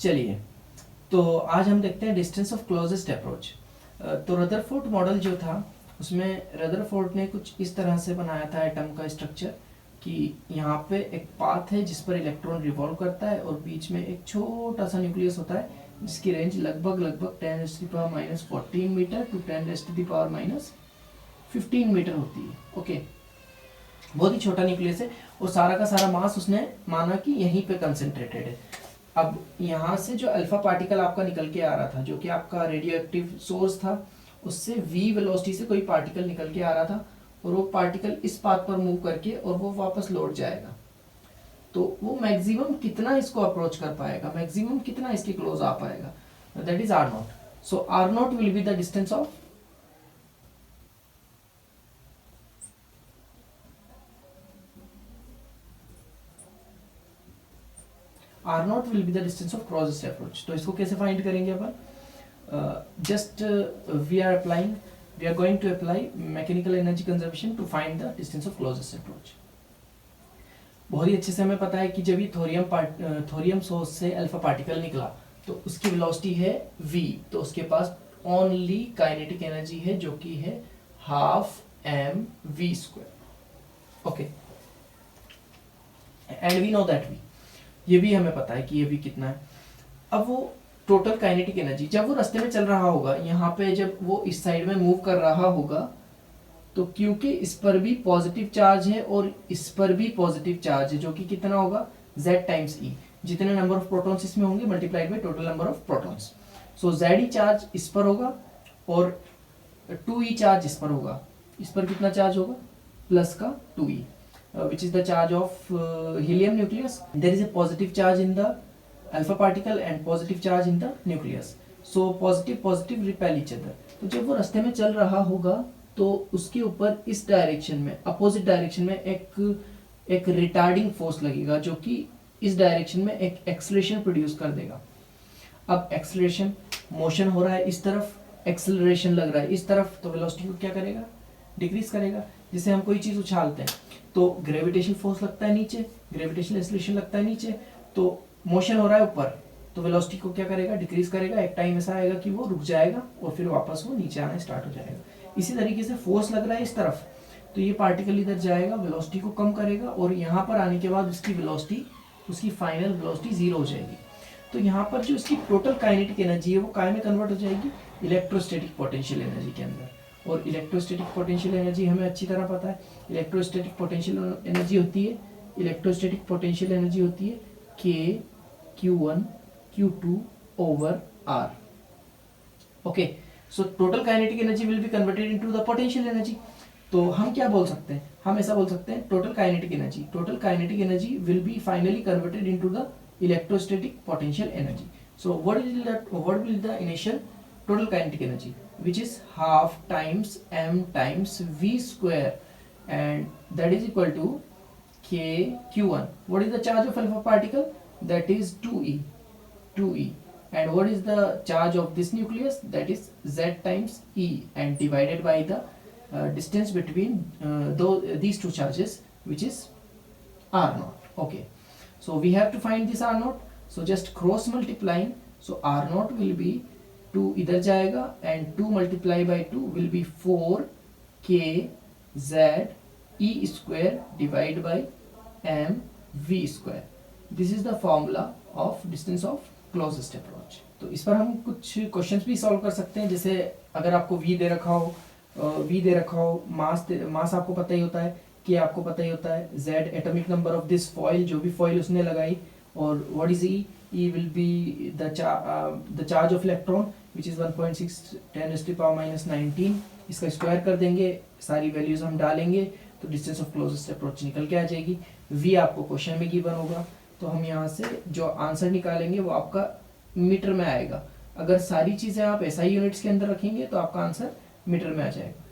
चलिए, तो आज हम देखते हैं डिस्टेंस ऑफ क्लोजेस्ट अप्रोच। तो रदरफोर्ड मॉडल जो था उसमें रदरफोर्ड ने कुछ इस तरह से बनाया था एटम का स्ट्रक्चर कि यहाँ पे एक पाथ है जिस पर इलेक्ट्रॉन रिवॉल्व करता है और बीच में एक छोटा सा न्यूक्लियस होता है जिसकी रेंज लगभग 10⁻⁻14 मीटर टू 10⁻⁻15 मीटर होती है। ओके, बहुत ही छोटा न्यूक्लियस है और सारा का सारा मास उसने माना कि यहीं पे कंसेंट्रेटेड है। अब यहाँ से जो अल्फा पार्टिकल आपका निकल के आ रहा था, जो कि आपका रेडियो एक्टिव सोर्स था, उससे v वेलोसिटी से कोई पार्टिकल निकल के आ रहा था और वो पार्टिकल इस पाथ पर मूव करके और वो वापस लौट जाएगा। तो वो मैक्सिमम कितना इसको अप्रोच कर पाएगा, मैक्सिमम कितना इसके क्लोज आ पाएगा, that is r naught. So r naught will be the distance of r naught will be the distance of closest approach. तो इसको कैसे फाइंड करेंगे अपन? just we are going to apply mechanical energy conservation to find the distance of closest approach। बहुत ही अच्छे से हमें पता है कि जब ये थोरियम सोर्स से अल्फा पार्टिकल निकला तो उसकी वेलोसिटी है v, तो उसके पास ओनली काइनेटिक एनर्जी है जो कि है 12mv²। Okay, and we know that v, ये भी हमें पता है कि ये v कितना है। अब वो टोटल काइनेटिक एनर्जी जब वो रास्ते में चल रहा होगा, यहाँ पे जब वो इस साइड में मूव कर रहा होगा, तो क्योंकि इस पर भी पॉजिटिव चार्ज है और इस पर भी पॉजिटिव चार्ज है, जो कि कितना होगा z टाइम्स e, जितने नंबर ऑफ प्रोटॉन्स इसमें होंगे multiplied by total number of protons. So z charge इस पर होगा और 2e चार्ज इस पर होगा। इस पर कितना चार्ज होगा? प्लस का 2e, which is the charge of helium nucleus. There is a positive charge in the alpha particle and positive charge in the nucleus. So positive repel each other. तो जब वो रास्ते में चल रहा होगा तो उसके ऊपर इस डायरेक्शन में, अपोजिट डायरेक्शन में एक रिटार्डिंग फोर्स लगेगा जो कि इस डायरेक्शन में एक एक्सेलरेशन प्रोड्यूस कर देगा। अब एक्सेलरेशन, मोशन हो रहा है इस तरफ, एक्सेलरेशन लग रहा है इस तरफ, तो वेलोसिटी को क्या करेगा? डिक्रीज करेगा। जैसे हम कोई चीज उछालते हैं तो ग्रेविटेशन फोर्स लगता है नीचे, ग्रेविटेशनल एक्सेलरेशन लगता है नीचे, तो मोशन हो रहा है ऊपर, तो वेलोसिटी को क्या करेगा? डिक्रीज करेगा। एक टाइम ऐसा आएगा कि वो रुक जाएगा और फिर वापस वो नीचे आना स्टार्ट हो जाएगा। इसी तरीके से फोर्स लग रहा है इस तरफ, तो ये पार्टिकल इधर जाएगा, वेलोसिटी को कम करेगा और यहाँ पर आने के बाद उसकी वेलोसिटी, उसकी फाइनल वेलोसिटी 0 हो जाएगी। तो यहाँ पर जो इसकी टोटल काइनेटिक एनर्जी है वो काय में कन्वर्ट हो जाएगी? इलेक्ट्रोस्टैटिक पोटेंशियल एनर्जी के अंदर। और इलेक्ट्रोस्टैटिक पोटेंशियल एनर्जी हमें अच्छी तरह पता है। इलेक्ट्रोस्टैटिक पोटेंशियल एनर्जी होती है K Q1 Q2 over R। Okay, so total kinetic energy will be converted into the potential energy. तो हम क्या बोल सकते हैं? हम ऐसा बोल सकते हैं total kinetic energy will be finally converted into the electrostatic potential energy. So what will the initial total kinetic energy, which is half times m times v² and that is equal to k q1. What is the charge of alpha particle? That is 2e. And what is the charge of this nucleus? That is z times e and divided by the distance between these two charges, which is r0. Okay, so we have to find this r0. So just cross multiplying, so r0 will be 2 इधर जाएगा and 2 multiply by 2 will be 4k z e² divided by m v². This is the formula of distance of closest approach. तो इस पर हम कुछ questions भी solve कर सकते हैं। जैसे अगर आपको v दे रखा हो, मास आपको पता ही होता है, k आपको पता ही होता है, z atomic number of this foil, जो भी फॉइल उसने लगाई, और what is e will be the charge of electron which is 1.6 10⁻⁻19। इसका स्क्वायर कर देंगे, सारी वैल्यूज हम डालेंगे तो डिस्टेंस ऑफ क्लोजेस्ट अप्रोच निकल के आ जाएगी। v आपको क्वेश्चन में गिवन होगा, तो हम यहाँ से जो आंसर निकालेंगे वो आपका मीटर में आएगा। अगर सारी चीज़ें आप SI यूनिट्स के अंदर रखेंगे तो आपका आंसर मीटर में आ जाएगा।